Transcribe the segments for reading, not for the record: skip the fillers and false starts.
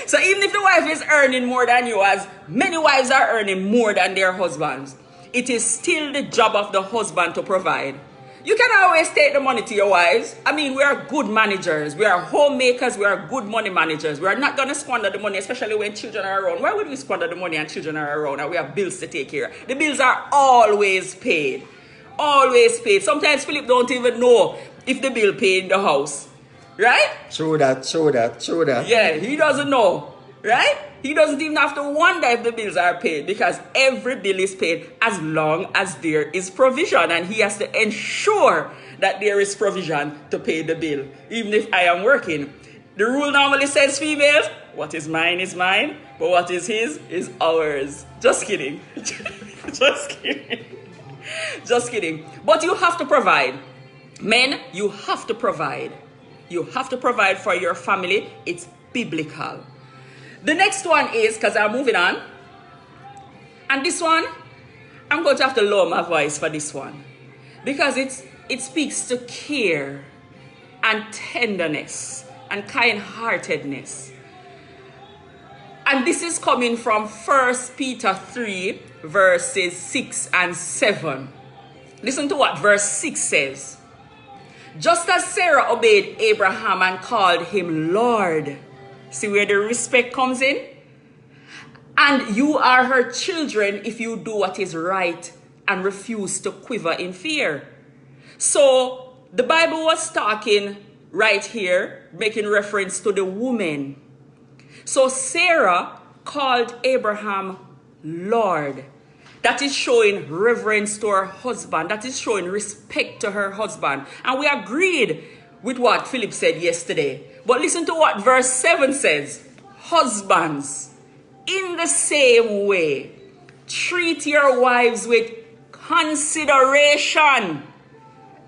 So even if the wife is earning more than you, as many wives are earning more than their husbands, it is still the job of the husband to provide. You can always take the money to your wives. I mean, we are good managers. We are homemakers. We are good money managers. We are not going to squander the money, especially when children are around. Why would we squander the money and children are around and we have bills to take care of? The bills are always paid. Always paid. Sometimes Philip don't even know if the bill paid in the house. Right? True that. Yeah, he doesn't know. Right? He doesn't even have to wonder if the bills are paid because every bill is paid as long as there is provision. And he has to ensure that there is provision to pay the bill. Even if I am working. The rule normally says, females, what is mine, but what is his is ours. Just kidding. Just kidding. Just kidding. But you have to provide. Men, you have to provide. You have to provide for your family. It's biblical. The next one is, because I'm moving on, and this one, I'm going to have to lower my voice for this one, because it speaks to care and tenderness and kind-heartedness. And this is coming from 1 Peter 3, verses 6 and 7. Listen to what verse 6 says. Just as Sarah obeyed Abraham and called him Lord. See where the respect comes in? And you are her children if you do what is right and refuse to quiver in fear. So the Bible was talking right here, making reference to the woman. So Sarah called Abraham Lord. That is showing reverence to her husband. That is showing respect to her husband. And we agreed with what Philip said yesterday. But listen to what verse 7 says. Husbands, in the same way, treat your wives with consideration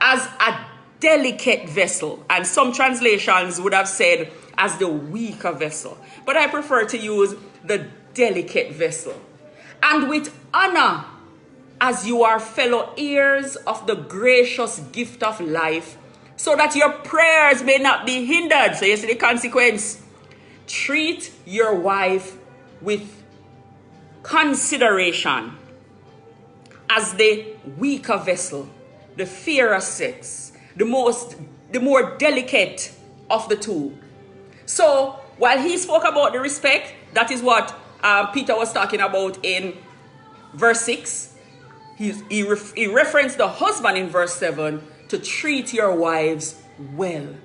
as a delicate vessel. And some translations would have said as the weaker vessel. But I prefer to use the delicate vessel. And with honor, as you are fellow heirs of the gracious gift of life, so that your prayers may not be hindered. So you see the consequence. Treat your wife with consideration as the weaker vessel, the fairer sex, the more delicate of the two. So while he spoke about the respect, that is what Peter was talking about in verse 6. He referenced the husband in verse 7 to treat your wives well.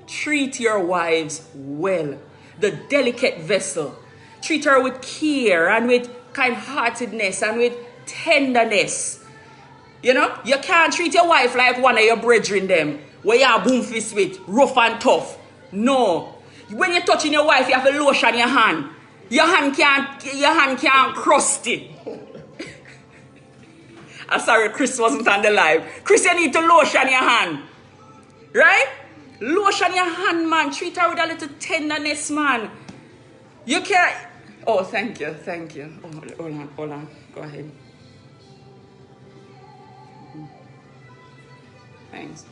Treat your wives well. The delicate vessel. Treat her with care and with kind-heartedness and with tenderness. You know, you can't treat your wife like one of your brethren them, where you are boom fist with, rough and tough. No. When you're touching your wife, you have to lotion your hand. Your hand can't crusty. I'm sorry, Chris wasn't on the live. Chris, you need to lotion your hand. Right? Lotion your hand, man. Treat her with a little tenderness, man. You can't. Oh, thank you. Oh, hold on. Go ahead. Thanks.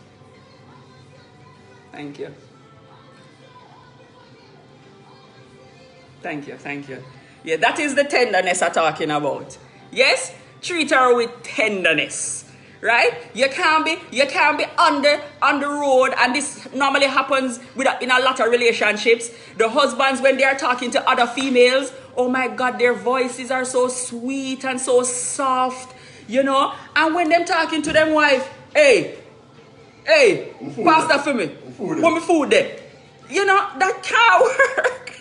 Thank you. Thank you. Yeah, that is the tenderness I'm talking about. Yes? Treat her with tenderness. Right? You can't be on the road, and this normally happens in a lot of relationships. The husbands, when they are talking to other females, oh my God, their voices are so sweet and so soft, you know. And when them talking to them wife, hey, pass that for me. Put me food there. You know, that can't work.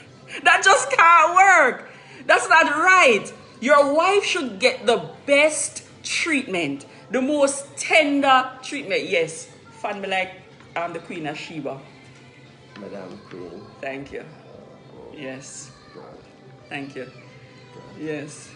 That just can't work. That's not right. Your wife should get the best treatment, the most tender treatment. Yes, fan me like I'm the Queen of Sheba. Madam Queen. Thank you. Yes. God. Thank you. God. Yes.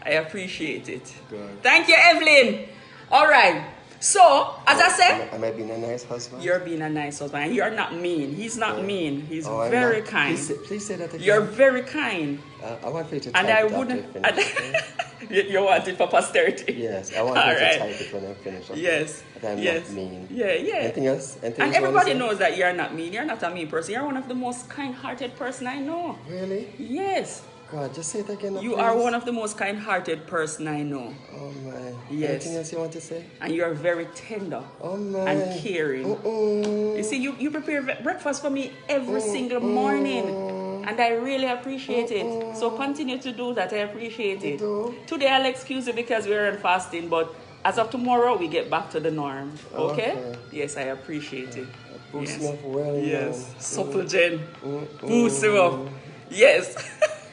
I appreciate it. God. Thank you, Evelyn. All right. So, as I said, am I being a nice husband? You're being a nice husband. And you're not mean. He's not mean. He's very kind. Please say that again. You're very kind. I want you to type And I it wouldn't. after you finish. You want it for posterity? Yes, I want you to type it when I finish. Okay? Yes. that I'm Yes. not mean. Yeah, yeah. Anything else? Anything And else you wanna everybody say? knows that you're not mean. You're not a mean person. You're one of the most kind-hearted person I know. Really? Yes. God, just say it again, You please. are one of the most kind-hearted person I know. Oh my. Yes. Anything else you want to say? And you're very tender Oh my. and caring. You see, you prepare breakfast for me every single morning. And I really appreciate it. So continue to do that. I appreciate it. Today I'll excuse you because we're on fasting, but as of tomorrow, we get back to the norm. Okay? Yes, I appreciate it. Boost Yes. me up well. Yes. Supple Jen. Boost you up. Yes.